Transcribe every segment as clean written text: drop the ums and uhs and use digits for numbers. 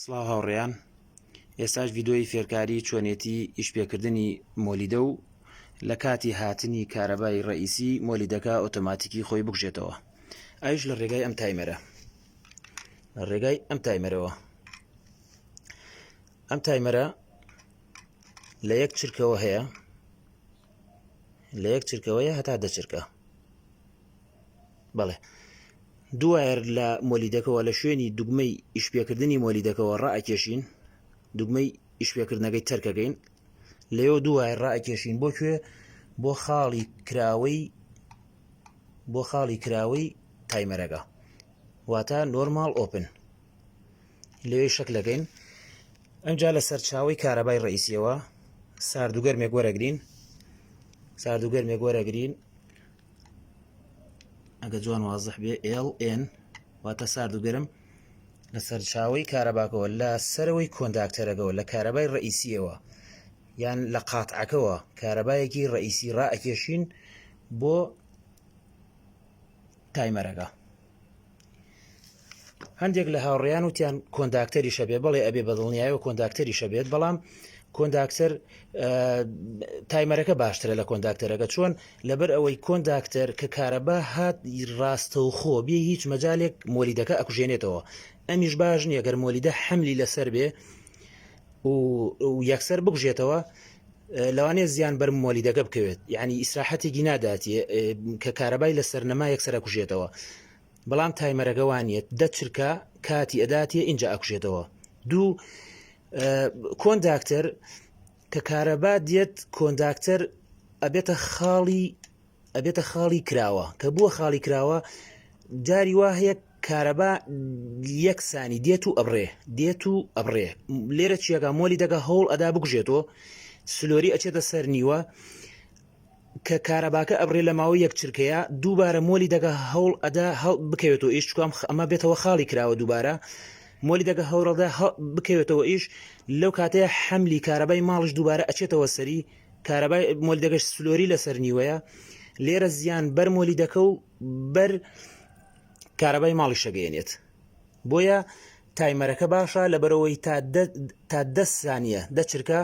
سڵاو هاوڕێیان، ئێستاش ڤیدۆی فێرکاری چۆنێتی ئیشپێکردنی مۆلیدە و لە کاتی هاتنی کارەبای ڕئیسی مۆلیدەکە ئۆتۆماتیکی خۆی بکوژێتەوە. ئایش لە ڕێگای ئەم تایمەرە، لە ڕێگای ئەم تایمەرەوە. ئەم تایمەرە لە یەک چرکەوە هەیە، لە یەک چرکەوەیە هەتا 10 چرکە. بەڵێ دوایەر لە مۆلیدەکەەوە لە شوێنی دوگمەی ئیشپێکردنی مۆلیدەکەەوە ڕائەکێشین، دوگمەی ئیشپێکردنەکەی تەرکەکەین، لەوێ دوایەر ڕائەکێشین بۆ کوێ؟ بۆ خاڵی کراوەی تایمەرەکە، واتە نۆرمال ئۆپن. لەوێ شەکلەکەین. ئەمجا لە سەرچاوی کارەبای ڕئیسیەوە ساردوگەرمێک وەرەگرین، ئەگە جوان وازح بێ LN واتە ساردوگەرم لە سەرچاوی کارەباکەوە لە سەرەوەی کۆنداکتەرەکەەوە لە کارەبای ڕئیسیەوە یان لە قاتعەکەەوە کارەبایەکی ڕئیسی ڕائەکێشین بۆ تایمەرەکە. هەندێک لە هاوڕێیان وتیان کۆنداکتەری شەبێ، بەڵێ ئەبێ بەدڵنیایەوە کۆنداکتەری شەبێت، بەڵام کۆنداکتەر تایمەرەکە باشترە لە کۆنداکتەرەکە، چۆن لەبەر ئەوەی کۆنداکتەر کە کارەبا هات ڕاستەوخۆ بێ هیچ مەجالێک مۆلیدەکە ئەکوژێنێتەوە. ئەمیش باش نییە گەر مۆلیدە حەملی لەسەر بێ و یەکسەر بکوژێتەوە، لەوانەیە زیان بەر مۆلیدەکە بکەوێت، یعنی ئیسراحەتێکی ناداتێ کە کارەبای لەسەر نەما یەکسەر ئەکوژێتەوە. بەڵام تایمەرەکە وانێت 10 چرکە کاتی ئەداتێ اینجا ئەکوژێتەوە. دوو کۆنداکتەر کە کارەبا دێت، کۆنداکتەر ئەبێتە خاڵی کراوە، کە بووە خاڵی کراوە جاری وا هەیە کارەبا یەک سانی دێت و ئەبڕێ. لێرە چیەکە؟ مۆلیدەکە هەوڵ ئەدا بکوژێتەوە، سلۆری ئەچێتە سەر نیوە کە کارەباکە ئەبڕێ لە ماوەی یەک چرکەیە، دووبارە مۆلیدەکە هەوڵ ئەدا بکەوێتەوە ئیش، چکام ئەمە بێتەوە خاڵی کراوە، دووبارە مۆلیدەکە هەوڵەدا بکەوێتەوە ئیش، لەو کاتەیە حەملی کارەبای ماڵش دووبارە ئەچێتەوە سەری، کارەبای مۆلیدەکەش سلۆری لەسەر نیوەیە، لێرە زیان بەر مۆلیدەکە و بەر کارەبای ماڵی شەگەیەنێت. بۆیە تایمەرەکە باشە لەبەرەوەی تا 10 سانیە 10 چرکە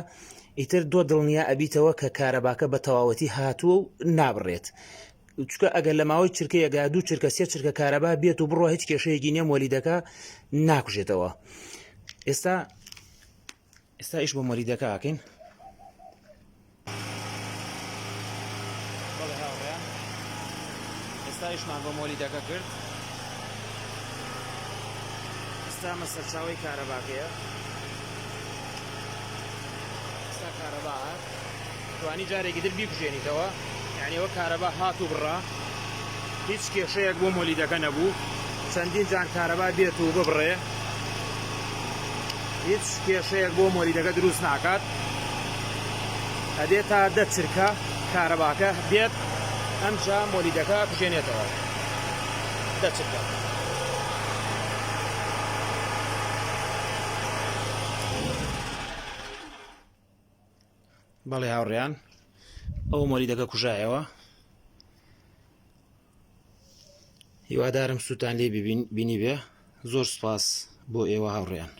ئیتر دۆ دڵنیا ئەبیتەوە کە کارەباکە بە تەواوەتی هاتووە و نابڕێت، چکە ئەگەر لە ماوەی چرکەیەگا 2 چرکە 3 چرکە کارەبا بێت و بڕۆ هیچ کێشەیەکی نییە، مۆلیدەکە ناکوژێتەوە. ئێستا ئیش بۆ مۆلیدەکە ئاکەین. ئێستا ئیشمان بۆ مۆلیدەکە کرد. ئێستا مە سەرچاوی کارەباکەیە، ئێستا کارەبا هات، توانی جارێکی تر بیکوژێنیتەوە، یعنی ئەوە کارەبا هات و بڕا، هیچ کێشەیەک بۆ مۆلیدەکە نەبوو، چەندین جان کارەبا بێت و ببڕێ، هیچ کێشەیەک بۆ مۆلیدەکە دروست ناکات. ئەدێت تا 10 چرکە کارەباکە بێت، ئەمجا مۆلیدەکە کوژێنێتەوە 10 چرکە. بەڵێ هاوڕێیان، ئەو مۆلیدەکە کوژایەوە. هیوادارم سووتان لێ بینی بێ. زۆر سوپاس بۆ ئێوە هاوڕێیان.